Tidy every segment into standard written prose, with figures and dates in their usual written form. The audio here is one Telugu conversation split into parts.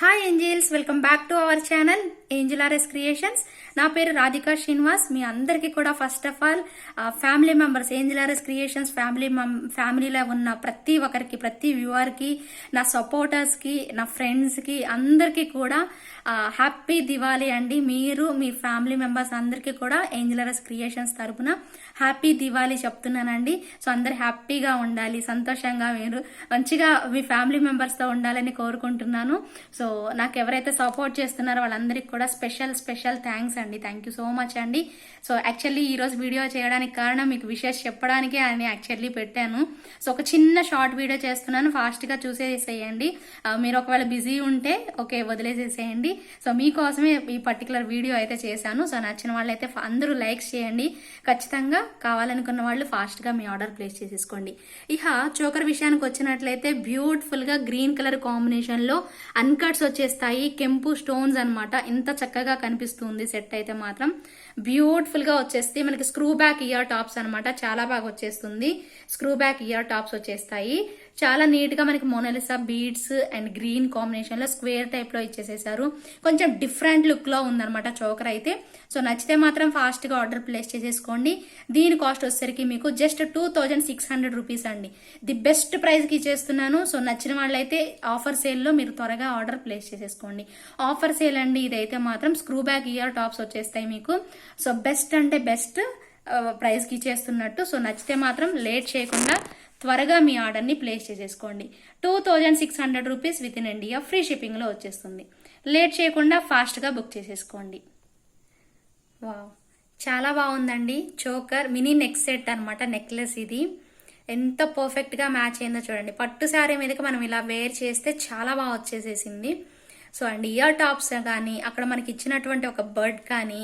Hi angels, welcome back to our channel Angel RS creations. నా పేరు రాధికా శ్రీనివాస్. మీ అందరికీ కూడా first of all family members, Angel RS creations ఫ్యామిలీలో ఉన్న ప్రతి ఒక్కరికి, ప్రతి వ్యూవర్కి, నా సపోర్టర్స్కి, నా ఫ్రెండ్స్కి అందరికీ కూడా హ్యాపీ దివాళీ అండి. మీరు మీ ఫ్యామిలీ మెంబర్స్ అందరికీ కూడా ఏంజల్ ఆర్ఎస్ క్రియేషన్స్ తరపున హ్యాపీ దివాళీ చెప్తున్నానండి. సో అందరు హ్యాపీగా ఉండాలి, సంతోషంగా మీరు మంచిగా మీ ఫ్యామిలీ మెంబర్స్తో ఉండాలని కోరుకుంటున్నాను. సో నాకు ఎవరైతే సపోర్ట్ చేస్తున్నారో వాళ్ళందరికీ కూడా స్పెషల్ థ్యాంక్స్ అండి. థ్యాంక్ యూ సో మచ్ అండి. సో యాక్చువల్లీ ఈరోజు వీడియో చేయడానికి కారణం మీకు విషెస్ చెప్పడానికే అని యాక్చువల్లీ పెట్టాను. సో ఒక చిన్న షార్ట్ వీడియో చేస్తున్నాను, ఫాస్ట్గా చూసేసేయండి. మీరు ఒకవేళ బిజీ ఉంటే ఓకే వదిలేసేసేయండి. సో మీకోసమే ఈ పర్టికులర్ వీడియో అయితే చేశాను. సో నచ్చిన వాళ్ళు అయితే అందరూ లైక్స్ చేయండి. ఖచ్చితంగా కావాలనుకున్న వాళ్ళు ఫాస్ట్గా మీ ఆర్డర్ ప్లేస్ చేసేసుకోండి. ఇక చోకర్ విషయానికి వచ్చినట్లయితే బ్యూటిఫుల్గా గ్రీన్ కలర్ కాంబినేషన్లో అన్కట్స్ వచ్చేస్తాయి, కెంపు స్టోన్స్ అనమాట. ఇంత చక్కగా కనిపిస్తుంది సెట్ అయితే మాత్రం బ్యూటిఫుల్ గా వచ్చేస్తాయి. మనకి స్క్రూ బ్యాక్ ఇయర్ టాప్స్ అనమాట, చాలా బాగా వచ్చేస్తుంది. స్క్రూ బ్యాక్ ఇయర్ టాప్స్ వచ్చేస్తాయి. చాలా నీట్ గా మనకి Monalisa beads and green combination లో స్క్వేర్ టైప్ లో ఇచ్చేసేసారు. కొంచెం డిఫరెంట్ లుక్ లో ఉందన్నమాట చోకర్ అయితే. సో నచ్చితే మాత్రం ఫాస్ట్ గా ఆర్డర్ ప్లేస్ చేసేసుకోండి. దీని కాస్ట్ వచ్చేసరికి మీకు జస్ట్ 2600 రూపీస్ అండి. ది బెస్ట్ ప్రైస్ కి ఇచ్చేస్తున్నాను. సో నచ్చిన వాళ్ళైతే ఆఫర్ సేల్ లో మీరు త్వరగా ఆర్డర్ ప్లేస్ చేసేసుకోండి. ఆఫర్ సేల్ అండి ఇదైతే మాత్రం. స్క్రూ బ్యాక్ ఇయర్ టాప్స్ వచ్చేస్తాయి మీకు. సో బెస్ట్ అంటే బెస్ట్ ప్రైస్ కి ఇచ్చేస్తున్నట్టు. సో నచ్చితే మాత్రం లేట్ చేయకుండా త్వరగా మీ ఆర్డర్ని ప్లేస్ చేసేసుకోండి. 2600 rupees within India free షిప్పింగ్లో వచ్చేస్తుంది. లేట్ చేయకుండా ఫాస్ట్గా బుక్ చేసేసుకోండి. వావ్, చాలా బాగుందండి. చోకర్ మినీ నెక్ సెట్ అనమాట, నెక్లెస్ ఇది. ఎంత పర్ఫెక్ట్గా మ్యాచ్ అయిందో చూడండి. పట్టు శారీ మీదకి మనం ఇలా వేర్ చేస్తే చాలా బాగా వచ్చేసేసింది. సో అండ్ ఇయర్ టాప్స్ కానీ అక్కడ మనకి ఇచ్చినటువంటి ఒక బర్డ్ కానీ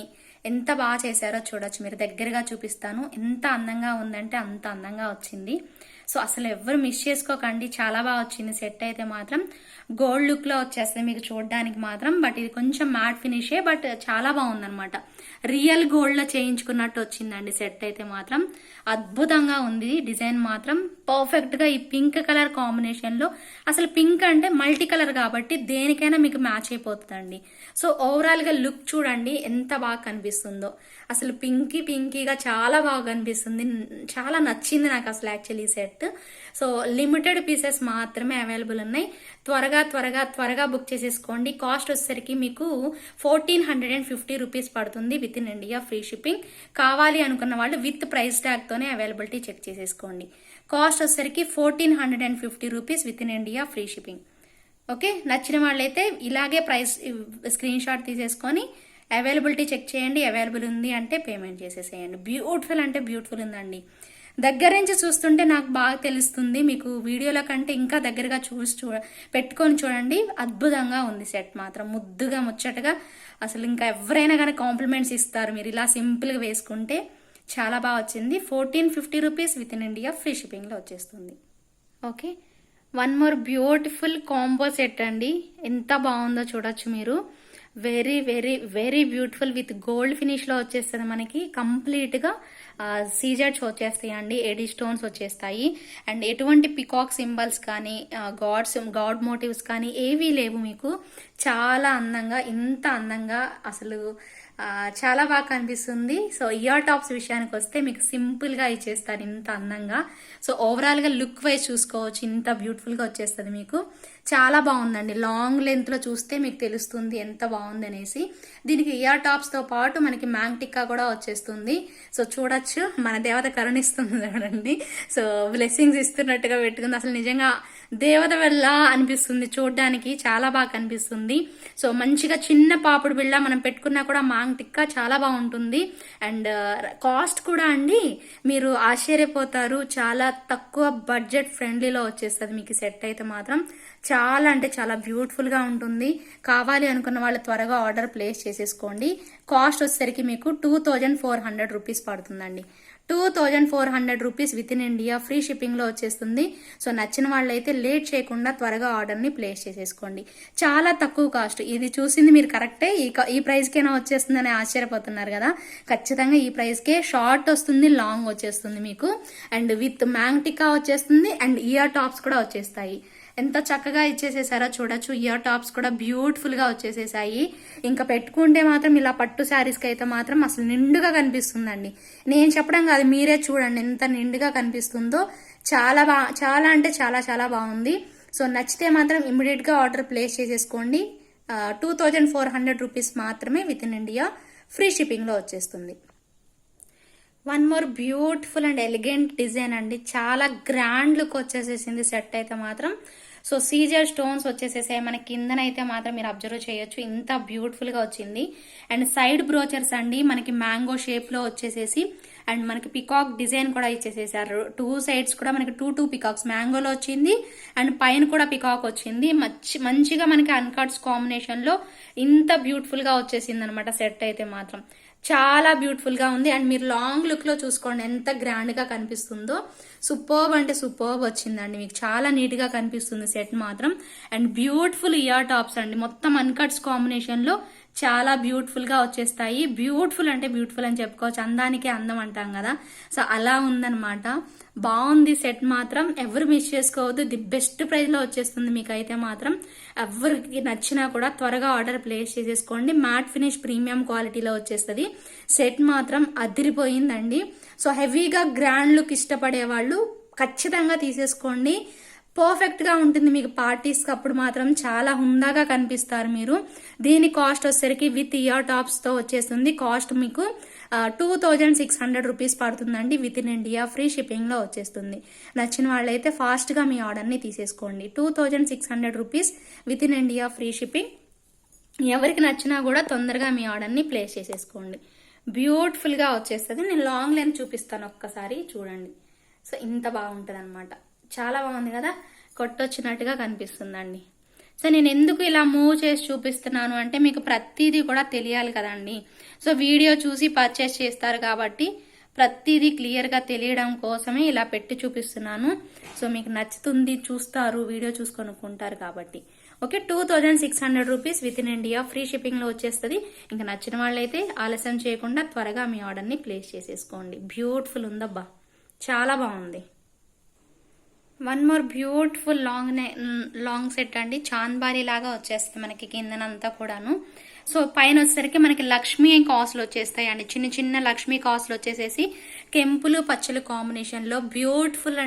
ఎంత బాగా చేశారో చూడొచ్చు. మీరు దగ్గరగా చూపిస్తాను. ఎంత అందంగా ఉందంటే అంత అందంగా వచ్చింది. సో అసలు ఎవరు మిస్ చేసుకోకండి, చాలా బాగా వచ్చింది సెట్ అయితే మాత్రం. గోల్డ్ లుక్ లో వచ్చేస్తుంది మీకు చూడడానికి మాత్రం. బట్ ఇది కొంచెం మ్యాట్ ఫినిషే, బట్ చాలా బాగుందనమాట. రియల్ గోల్డ్ లో చేయించుకున్నట్టు వచ్చిందండి సెట్ అయితే మాత్రం. అద్భుతంగా ఉంది డిజైన్ మాత్రం. పర్ఫెక్ట్ గా ఈ పింక్ కలర్ కాంబినేషన్ లో, అసలు పింక్ అంటే మల్టీ కలర్ కాబట్టి దేనికైనా మీకు మ్యాచ్ అయిపోతుందండి. సో ఓవరాల్ గా లుక్ చూడండి ఎంత బాగా కనిపిస్తుందో. అసలు పింకీగా చాలా బాగా కనిపిస్తుంది. చాలా నచ్చింది నాకు అసలు actually set. So limited pieces మాత్రమే అవైలబుల్ ఉన్నాయి. త్వరగా బుక్ చేసేసుకోండి. కాస్ట్ వచ్చేసరికి మీకు 1450 రూపీస్ పడుతుంది with in India free shipping. కావాలి అనుకున్న వాళ్ళు విత్ ప్రైస్ ట్యాగ్ తోనే అవైలబిలిటీ చెక్ చేసేసుకోండి. కాస్ట్ వచ్చేసరికి 1450 rupees within India free shipping. Okay, నచ్చిన వాళ్ళైతే ఇలాగే ప్రైస్ స్క్రీన్ షాట్ తీసేసుకొని అవైలబిలిటీ చెక్ చేయండి. అవైలబుల్ ఉంది అంటే పేమెంట్ చేసేసేయండి. బ్యూటిఫుల్ అంటే బ్యూటిఫుల్ ఉందండి. దగ్గర నుంచి చూస్తుంటే నాకు బాగా తెలుస్తుంది. మీకు వీడియోల కంటే ఇంకా దగ్గరగా పెట్టుకొని చూడండి. అద్భుతంగా ఉంది సెట్ మాత్రం. ముద్దుగా ముచ్చటగా అసలు ఇంకా ఎవరైనా కానీ కాంప్లిమెంట్స్ ఇస్తారు మీరు ఇలా సింపుల్గా వేసుకుంటే. చాలా బాగా వచ్చింది. 1450 rupees within India free షిప్పింగ్లో వచ్చేస్తుంది. Okay, one more beautiful combo set అండి. ఎంత బాగుందో చూడొచ్చు మీరు. Very very very beautiful with gold finish లో వచ్చేస్తుంది మనకి. కంప్లీట్ గా సీజర్స్ వచ్చేస్తాయి అండి, ఎడీ స్టోన్స్ వచ్చేస్తాయి. అండ్ ఎటువంటి పికాక్ సింబల్స్ కానీ గాడ్ మోటివ్స్ కానీ ఏవీ లేవు మీకు. చాలా అందంగా, ఇంత అందంగా అసలు చాలా బాగా కనిపిస్తుంది. సో ఇయర్ టాప్స్ విషయానికి వస్తే మీకు సింపుల్ గా ఇచ్చేస్తారు ఇంత అందంగా. సో ఓవరాల్ గా లుక్ వైజ్ చూసుకోవచ్చు, ఇంత బ్యూటిఫుల్ గా వచ్చేస్తుంది మీకు. చాలా బాగుందండి. లాంగ్ లెంత్ లో చూస్తే మీకు తెలుస్తుంది ఎంత బాగుంది అనేసి. దీనికి ఇయర్ టాప్స్ తో పాటు మనకి మ్యాంగ్ టిక్కా కూడా వచ్చేస్తుంది. సో చూడొచ్చు, మన దేవత కరుణిస్తుంది చూడండి. సో బ్లెస్సింగ్స్ ఇస్తున్నట్టుగా పెట్టుకుంది. అసలు నిజంగా దేవత వల్ల అనిపిస్తుంది చూడడానికి, చాలా బాగా కనిపిస్తుంది. సో మంచిగా చిన్న పాపుడు బిళ్ళ మనం పెట్టుకున్నా కూడా మాంగ్ టిక్కా చాలా బాగుంటుంది. అండ్ కాస్ట్ కూడా అండి మీరు ఆశ్చర్యపోతారు. చాలా తక్కువ బడ్జెట్ ఫ్రెండ్లీలో వచ్చేస్తుంది మీకు సెట్ అయితే మాత్రం. చాలా అంటే చాలా బ్యూటిఫుల్ గా ఉంటుంది. కావాలి అనుకున్న వాళ్ళు త్వరగా ఆర్డర్ ప్లేస్ చేసేసుకోండి. కాస్ట్ వచ్చేసరికి మీకు 2400 రూపీస్ పడుతుందండి. 2400 rupees within India free shipping లో వచ్చేస్తుంది. సో నచ్చిన వాళ్ళైతే లేట్ చేయకుండా త్వరగా ఆర్డర్ ని ప్లేస్ చేసేసుకోండి. చాలా తక్కువ కాస్ట్. ఇది చూసింది మీరు కరెక్టే. ఈ ప్రైస్ కేనా వచ్చేస్తుందని ఆశ్చర్యపోతున్నారు కదా. ఖచ్చితంగా ఈ ప్రైస్ కే షార్ట్ వస్తుంది, లాంగ్ వచ్చేస్తుంది మీకు. అండ్ విత్ మ్యాంగ్ టిక్కా వచ్చేస్తుంది. అండ్ ఇయర్ టాప్స్ కూడా వచ్చేస్తాయి. ఎంత చక్కగా ఇచ్చేసేసారో చూడొచ్చు. ఇయర్ టాప్స్ కూడా బ్యూటిఫుల్ గా వచ్చేసేసాయి. ఇంకా పెట్టుకుంటే మాత్రం ఇలా పట్టు శారీస్కి అయితే మాత్రం అసలు నిండుగా కనిపిస్తుందండి. నేను చెప్పడం కాదు, మీరే చూడండి ఎంత నిండుగా కనిపిస్తుందో. చాలా అంటే చాలా చాలా బాగుంది. సో నచ్చితే మాత్రం ఇమ్మీడియట్ గా ఆర్డర్ ప్లేస్ చేసేసుకోండి. 2400 రూపీస్ మాత్రమే with in India free shipping లో వచ్చేస్తుంది. One more beautiful and elegant design అండి. చాలా గ్రాండ్ లుక్ వచ్చేసేసింది సెట్ అయితే మాత్రం. సో సీజర్ స్టోన్స్ వచ్చేసేసాయి మన కిందనైతే మాత్రం మీరు అబ్జర్వ్ చేయొచ్చు. ఇంత బ్యూటిఫుల్ గా వచ్చింది. అండ్ సైడ్ బ్రోచర్స్ అండి మనకి మ్యాంగో షేప్ లో వచ్చేసేసి అండ్ మనకి పికాక్ డిజైన్ కూడా ఇచ్చేసేసారు. 2 సైడ్స్ కూడా మనకి 2 పికాక్స్ మ్యాంగోలో వచ్చింది అండ్ పైన కూడా పికాక్ వచ్చింది. మంచిగా మనకి అన్కట్స్ కాంబినేషన్ లో ఇంత బ్యూటిఫుల్ గా వచ్చేసింది అనమాట సెట్ అయితే మాత్రం. చాలా బ్యూటిఫుల్ గా ఉంది. అండ్ మీరు లాంగ్ లుక్ లో చూసుకోండి ఎంత గ్రాండ్ గా కనిపిస్తుందో. సూపర్బ్ అంటే సూపర్బ్ వచ్చిందండి. మీకు చాలా నీట్ గా కనిపిస్తుంది సెట్ మాత్రం. అండ్ బ్యూటిఫుల్ ఇయర్ టాప్స్ అండి, మొత్తం అన్కట్స్ కాంబినేషన్ లో చాలా బ్యూటిఫుల్ గా వచ్చేస్తాయి. బ్యూటిఫుల్ అంటే బ్యూటిఫుల్ అని చెప్పుకోవచ్చు, అందానికే అందం అంటాం కదా. సో అలా ఉందన్నమాట. బాగుంది సెట్ మాత్రం. ఎవరు మిస్ చేసుకోవద్దు. ది బెస్ట్ ప్రైస్ లో వచ్చేస్తుంది మీకు అయితే మాత్రం. ఎవరికి నచ్చినా కూడా త్వరగా ఆర్డర్ ప్లేస్ చేసేసుకోండి. మ్యాట్ ఫినిష్ ప్రీమియం క్వాలిటీలో వచ్చేస్తుంది. సెట్ మాత్రం అదిరిపోయిందండి. సో హెవీగా గ్రాండ్ లుక్ ఇష్టపడే వాళ్ళు ఖచ్చితంగా తీసేసుకోండి. పర్ఫెక్ట్ గా ఉంటుంది మీకు పార్టీస్ అప్పుడు మాత్రం చాలా హుందాగా కనిపిస్తారు మీరు. దీని కాస్ట్ వచ్చేసరికి విత్ ఇయర్ టాప్స్ తో వచ్చేస్తుంది. కాస్ట్ మీకు 2600 రూపీస్ పడుతుందండి. With in India free shipping లో వచ్చేస్తుంది. నచ్చిన వాళ్ళైతే ఫాస్ట్ గా మీ ఆర్డర్ ని తీసేసుకోండి. 2600 rupees within India free shipping. ఎవరికి నచ్చినా కూడా తొందరగా మీ ఆర్డర్ ని ప్లేస్ చేసేసుకోండి. బ్యూటిఫుల్ గా వచ్చేస్తుంది. నేను లాంగ్ లెంత్ చూపిస్తాను ఒక్కసారి చూడండి. సో ఇంత బాగుంటది అనమాట. చాలా బాగుంది కదా, కొట్టొచ్చినట్టుగా కనిపిస్తుందండి. సో నేను ఎందుకు ఇలా మూవ్ చేసి చూపిస్తున్నాను అంటే మీకు ప్రతిదీ కూడా తెలియాలి కదండి. సో వీడియో చూసి పర్చేస్ చేస్తారు కాబట్టి ప్రతిదీ క్లియర్ గా తెలియడం కోసమే ఇలా పెట్టి చూపిస్తున్నాను. సో మీకు నచ్చుతుంది, చూస్తారు, వీడియో చూసి కొనుక్కుంటారు కాబట్టి. Okay, 2600 rupees within India free shipping లో వచ్చేస్తుంది. ఇంకా నచ్చిన వాళ్ళైతే ఆలస్యం చేయకుండా త్వరగా మీ ఆర్డర్ ని ప్లేస్ చేసేసుకోండి. బ్యూటిఫుల్ ఉందబ్బా, చాలా బాగుంది. One more beautiful long set అండి. చాంద్బారీ లాగా వచ్చేస్తుంది మనకి కిందనంతా కూడాను. సో పైన వచ్చేసరికి మనకి లక్ష్మీ కాసులు వచ్చేస్తాయి అండి. చిన్న చిన్న లక్ష్మీ కాసులు వచ్చేసేసి కెంపులు పచ్చలు కాంబినేషన్ లో బ్యూటిఫుల్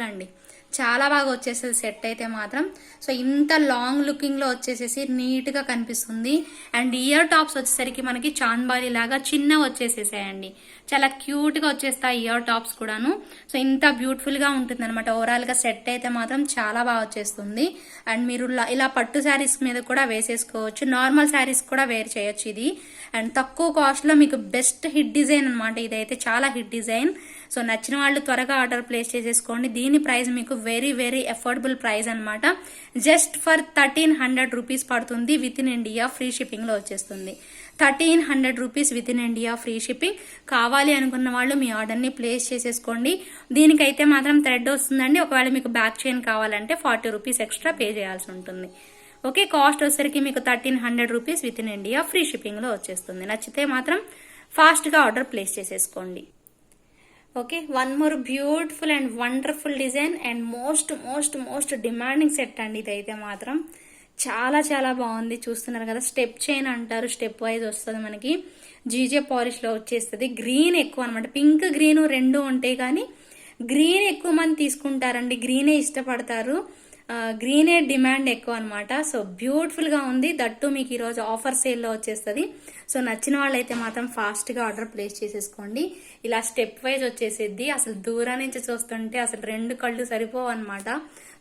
అండి. చాలా బాగా వచ్చేసేది సెట్ అయితే మాత్రం. సో ఇంత లాంగ్ లుకింగ్ లో వచ్చేసేసి నీట్ గా కనిపిస్తుంది. అండ్ ఇయర్ టాప్స్ వచ్చేసరికి మనకి చాంద్బారీ లాగా చిన్న వచ్చేసేసాయండి. చాలా క్యూట్ గా వచ్చేస్తాయి ఇయర్ టాప్స్ కూడాను. సో ఇంత బ్యూటిఫుల్ గా ఉంటుంది అనమాట. ఓవరాల్ గా సెట్ అయితే మాత్రం చాలా బాగా వచ్చేస్తుంది. అండ్ మీరు ఇలా పట్టు శారీస్ మీద కూడా వేసేసుకోవచ్చు, నార్మల్ శారీస్ కూడా వేర్ చేయొచ్చు ఇది. అండ్ తక్కువ కాస్ట్ లో మీకు బెస్ట్ హిట్ డిజైన్ అనమాట. ఇదైతే చాలా హిట్ డిజైన్. సో నచ్చిన వాళ్ళు త్వరగా ఆర్డర్ ప్లేస్ చేసేసుకోండి. దీని ప్రైస్ మీకు వెరీ వెరీ అఫోర్డబుల్ ప్రైస్ అనమాట. జస్ట్ ఫర్ 1300 రూపీస్ పడుతుంది. With in India free shipping లో వచ్చేస్తుంది. 1300 rupees within India free shipping. కావాలి అనుకున్న వాళ్ళు మీ ఆర్డర్ ని ప్లేస్ చేసేసుకోండి. దీనికైతే మాత్రం థ్రెడ్ వస్తుందండి. ఒకవేళ మీకు బ్యాక్ చైన్ కావాలంటే 40 రూపీస్ ఎక్స్ట్రా పే చేయాల్సి ఉంటుంది. ఓకే, కాస్ట్ వచ్చేసరికి మీకు 1300 rupees within India free shipping లో వచ్చేస్తుంది. నచ్చితే మాత్రం ఫాస్ట్ గా ఆర్డర్ ప్లేస్ చేసేసుకోండి. Okay, one more beautiful and wonderful design and most demanding set అండి. ఇదైతే మాత్రం చాలా చాలా బాగుంది. చూస్తున్నారు కదా, స్టెప్ చైన్ అంటారు. స్టెప్ వైజ్ వస్తుంది మనకి. జీజే పాలిష్ లో వచ్చేస్తుంది. గ్రీన్ ఎక్కువ అనమాట. పింక్ గ్రీన్ రెండు ఉంటాయి కానీ గ్రీన్ ఎక్కువ మంది తీసుకుంటారండి. గ్రీనే ఇష్టపడతారు. గ్రీనే డిమాండ్ ఎక్కువ అనమాట. సో బ్యూటిఫుల్ గా ఉంది. దట్టు మీకు ఈరోజు ఆఫర్ సేల్ లో వచ్చేస్తుంది. సో నచ్చిన వాళ్ళైతే మాత్రం ఫాస్ట్ గా ఆర్డర్ ప్లేస్ చేసేసుకోండి. ఇలా స్టెప్ వైజ్ వచ్చేసేది. అసలు దూరం నుంచి చూస్తుంటే అసలు 2 కళ్ళు సరిపోవు అనమాట.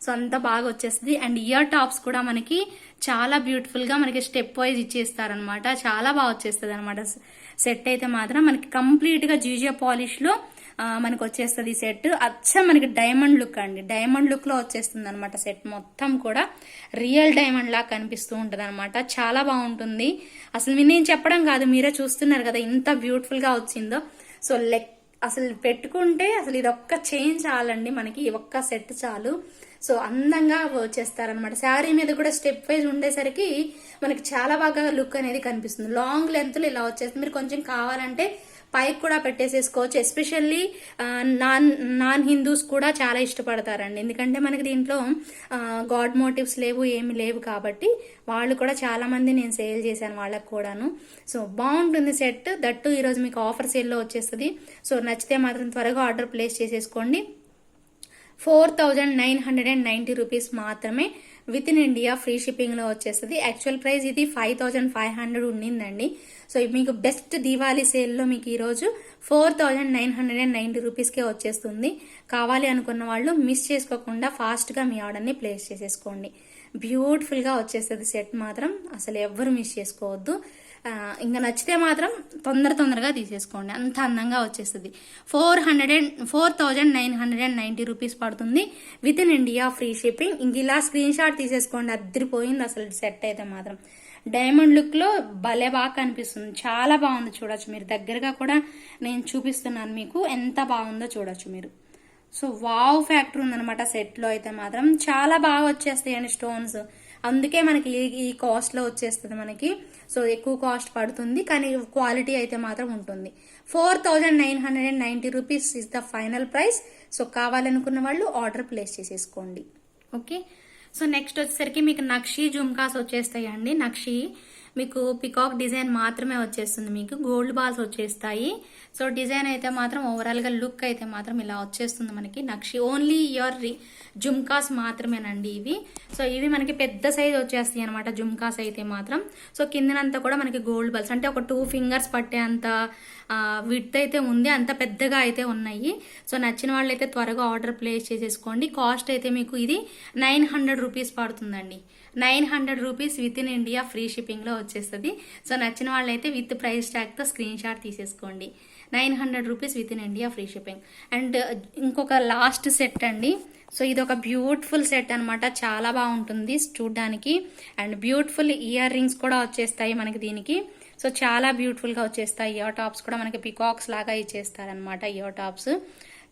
సో అంత బాగా వచ్చేస్తుంది. అండ్ ఇయర్ టాప్స్ కూడా మనకి చాలా బ్యూటిఫుల్ గా మనకి స్టెప్ వైజ్ ఇచ్చేస్తారనమాట. చాలా బాగా వచ్చేస్తుంది అనమాట. సెట్ అయితే మాత్రం మనకి కంప్లీట్ గా జీజే పాలిష్ లో మనకు వచ్చేస్తుంది సెట్. అచ్చం మనకి డైమండ్ లుక్ అండి. డైమండ్ లుక్ లో వచ్చేస్తుంది అనమాట. సెట్ మొత్తం కూడా రియల్ డైమండ్ లా కనిపిస్తూ ఉంటది అనమాట. చాలా బాగుంటుంది. అసలు నేను చెప్పడం కాదు, మీరే చూస్తున్నారు కదా ఎంత బ్యూటిఫుల్ గా వచ్చిందో. సో అసలు పెట్టుకుంటే అసలు ఇది ఒక్క చైన్ చాలండి మనకి. ఈ ఒక్క సెట్ చాలు. సో అందంగా వచ్చేస్తారనమాట. శారీ మీద కూడా స్టెప్ వైజ్ ఉండేసరికి మనకి చాలా బాగా లుక్ అనేది కనిపిస్తుంది. లాంగ్ లెంత్ లో ఇలా వచ్చేస్తుంది. మీరు కొంచెం కావాలంటే పైకి కూడా పెట్టేసేసుకోవచ్చు. ఎస్పెషల్లీ నాన్ హిందూస్ కూడా చాలా ఇష్టపడతారండి, ఎందుకంటే మనకి దీంట్లో గాడ్ మోటివ్స్ లేవు, ఏమి లేవు కాబట్టి వాళ్ళు కూడా చాలా మంది నేను సేల్ చేశాను వాళ్ళకు కూడాను. సో బాగుంటుంది సెట్, దట్టు ఈరోజు మీకు ఆఫర్ సేల్లో వచ్చేస్తుంది. సో నచ్చితే మాత్రం త్వరగా ఆర్డర్ ప్లేస్ చేసేసుకోండి. 4990 రూపీస్ మాత్రమే, విత్ ఇన్ ఇండియా ఫ్రీ షిప్పింగ్లో వచ్చేస్తుంది. యాక్చువల్ ప్రైస్ ఇది 5500 ఉండిందండి. సో మీకు బెస్ట్ దీవాళీ సేల్లో మీకు ఈరోజు 4990 రూపీస్కే వచ్చేస్తుంది. కావాలి అనుకున్న వాళ్ళు మిస్ చేసుకోకుండా ఫాస్ట్గా మీ ఆర్డర్ని ప్లేస్ చేసేసుకోండి. బ్యూటిఫుల్గా వచ్చేస్తుంది సెట్ మాత్రం, అసలు ఎవ్వరు మిస్ చేసుకోవద్దు. ఇంకా నచ్చితే మాత్రం తొందరగా తీసేసుకోండి, అంత అందంగా వచ్చేస్తుంది. 4990 రూపీస్ పడుతుంది, with in India free shipping. ఇంక ఇలా స్క్రీన్ షాట్ తీసేసుకోండి, అద్దరిపోయింది అసలు సెట్ అయితే మాత్రం. డైమండ్ లుక్ లో భలే బాగా కనిపిస్తుంది, చాలా బాగుంది. చూడొచ్చు మీరు దగ్గరగా కూడా నేను చూపిస్తున్నాను మీకు, ఎంత బాగుందో చూడొచ్చు మీరు. సో వావ్ ఫ్యాక్టర్ ఉందనమాట సెట్ లో అయితే మాత్రం, చాలా బాగా వచ్చేస్తాయండి స్టోన్స్. అందుకే మనకి ఈ కాస్ట్ లో వచ్చేస్తుంది మనకి. సో ఎక్కువ కాస్ట్ పడుతుంది, కానీ క్వాలిటీ అయితే మాత్రం ఉంటుంది. 4990 rupees is the final price. So కావాలనుకున్న వాళ్ళు ఆర్డర్ ప్లేస్ చేసేసుకోండి. ఓకే, సో నెక్స్ట్ వచ్చేసరికి మీకు నక్షి జుమ్కాస్ వచ్చేస్తాయండి. నక్షి మీకు పికాక్ డిజైన్ మాత్రమే వచ్చేస్తుంది, మీకు గోల్డ్ బాల్స్ వచ్చేస్తాయి. సో డిజైన్ అయితే మాత్రం ఓవరాల్ గా లుక్ అయితే మాత్రం ఇలా వచ్చేస్తుంది మనకి. నక్షి ఓన్లీ ఇయర్ జుమ్కాస్ మాత్రమేనండి ఇవి. సో ఇవి మనకి పెద్ద సైజ్ వచ్చేస్తాయి అనమాట జుమ్కాస్ అయితే మాత్రం. సో కిందనంతా కూడా మనకి గోల్డ్ బాల్స్, అంటే ఒక 2 ఫింగర్స్ పట్టే అంత విడ్త్ అయితే ఉంది, అంత పెద్దగా అయితే ఉన్నాయి. సో నచ్చిన వాళ్ళు అయితే త్వరగా ఆర్డర్ ప్లేస్ చేసేసుకోండి. కాస్ట్ అయితే మీకు ఇది 900 రూపీస్ పడుతుందండి. 900 rupees within India free shipping లో వచ్చేస్తుంది. సో నచ్చిన వాళ్ళైతే విత్ ప్రైస్ ట్యాగ్ తో స్క్రీన్ షాట్ తీసేసుకోండి. 900 rupees within India free shipping. And ఇంకొక లాస్ట్ సెట్ అండి. సో ఇది ఒక బ్యూటిఫుల్ సెట్ అనమాట, చాలా బాగుంటుంది చూడ్డానికి. అండ్ బ్యూటిఫుల్ ఇయర్ రింగ్స్ కూడా వచ్చేస్తాయి మనకి దీనికి. సో చాలా బ్యూటిఫుల్ గా వచ్చేస్తాయి. ఇయర్ టాప్స్ కూడా మనకి పికాక్స్ లాగా ఇచ్చేస్తారనమాట. ఇయర్ టాప్స్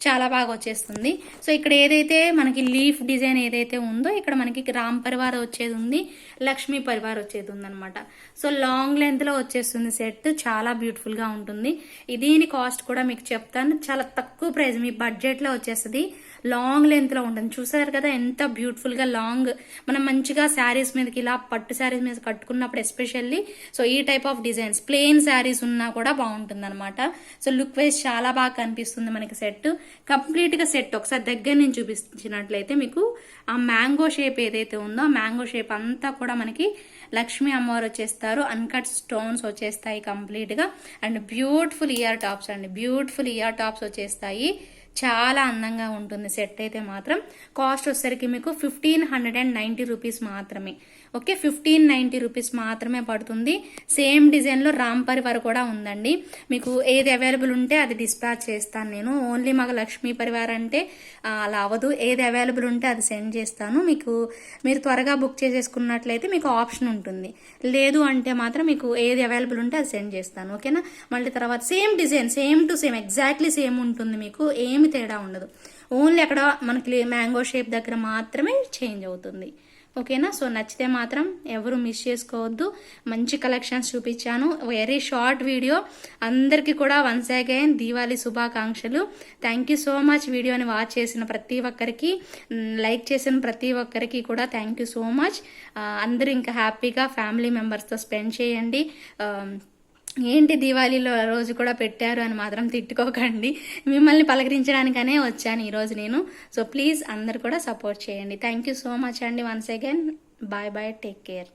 చాలా బాగా వచ్చేస్తుంది. సో ఇక్కడ ఏదైతే మనకి లీఫ్ డిజైన్ ఏదైతే ఉందో ఇక్కడ మనకి రామ్ పరివార్ వచ్చేది ఉంది, లక్ష్మీ పరివార్ వచ్చేది ఉందన్నమాట. సో లాంగ్ లెంత్ లో వచ్చేస్తుంది సెట్, చాలా బ్యూటిఫుల్ గా ఉంటుంది. దీని కాస్ట్ కూడా మీకు చెప్తాను, చాలా తక్కువ ప్రైస్, మీ బడ్జెట్ లో వచ్చేస్తుంది. లాంగ్ లెంత్ లో ఉంటుంది, చూసారు కదా ఎంత బ్యూటిఫుల్ గా లాంగ్. మనం మంచిగా శారీస్ మీదకి ఇలా పట్టు శారీస్ మీద కట్టుకున్నప్పుడు ఎస్పెషల్లీ సో ఈ type of designs plain saris ఉన్నా కూడా బాగుంటుంది అనమాట. సో లుక్ వైజ్ చాలా బాగా కనిపిస్తుంది మనకి సెట్. కంప్లీట్ గా సెట్ ఒకసారి దగ్గర నుంచి చూపించినట్లయితే మీకు ఆ మ్యాంగో షేప్ ఏదైతే ఉందో ఆ మ్యాంగో షేప్ అంతా కూడా మనకి లక్ష్మీ అమ్మవారు వచ్చేస్తారు. అన్కట్ స్టోన్స్ వచ్చేస్తాయి కంప్లీట్ గా. అండ్ బ్యూటిఫుల్ ఇయర్ టాప్స్ అండి, బ్యూటిఫుల్ ఇయర్ టాప్స్ వచ్చేస్తాయి. చాలా అందంగా ఉంటుంది సెట్ అయితే మాత్రం. కాస్ట్ వచ్చేసరికి మీకు 1590 రూపీస్ మాత్రమే. ఓకే, 1590 రూపీస్ మాత్రమే పడుతుంది. సేమ్ డిజైన్ లో రామ్ పరివార్ కూడా ఉందండి. మీకు ఏది అవైలబుల్ ఉంటే అది డిస్పాచ్ చేస్తాను నేను. ఓన్లీ మాకు లక్ష్మీ పరివార్ అంటే అలా అవ్వదు, ఏది అవైలబుల్ ఉంటే అది సెండ్ చేస్తాను మీకు. మీరు త్వరగా బుక్ చేసేసుకున్నట్లయితే మీకు ఆప్షన్ ఉంటుంది, లేదు అంటే మాత్రం మీకు ఏది అవైలబుల్ ఉంటే అది సెండ్ చేస్తాను. ఓకేనా, మళ్ళీ తర్వాత same design same to same exactly same ఉంటుంది, మీకు ఏమి తేడా ఉండదు. ఓన్లీ అక్కడ మనకి మ్యాంగో షేప్ దగ్గర మాత్రమే చేంజ్ అవుతుంది. ఓకేనా, సో నచ్చితే మాత్రం ఎవరు మిస్ చేసుకోవద్దు. మంచి కలెక్షన్స్ చూపించాను, వెరీ షార్ట్ వీడియో. అందరికీ కూడా వన్స్ అగైన్ దీవాళీ శుభాకాంక్షలు. Thank you so much. వీడియోని వాచ్ చేసిన ప్రతి ఒక్కరికి, లైక్ చేసిన ప్రతి ఒక్కరికి కూడా థ్యాంక్ యూ సో మచ్. అందరూ ఇంకా హ్యాపీగా ఫ్యామిలీ మెంబర్స్తో స్పెండ్ చేయండి. ఏంటి దివాళీలో రోజు కూడా పెట్టారు అని మాత్రం తిట్టుకోకండి, మిమ్మల్ని పలకరించడానికనే వచ్చాను ఈరోజు నేను. సో ప్లీజ్ అందరు కూడా సపోర్ట్ చేయండి. థ్యాంక్ యూ సో మచ్ అండి once again. Bye bye, take care.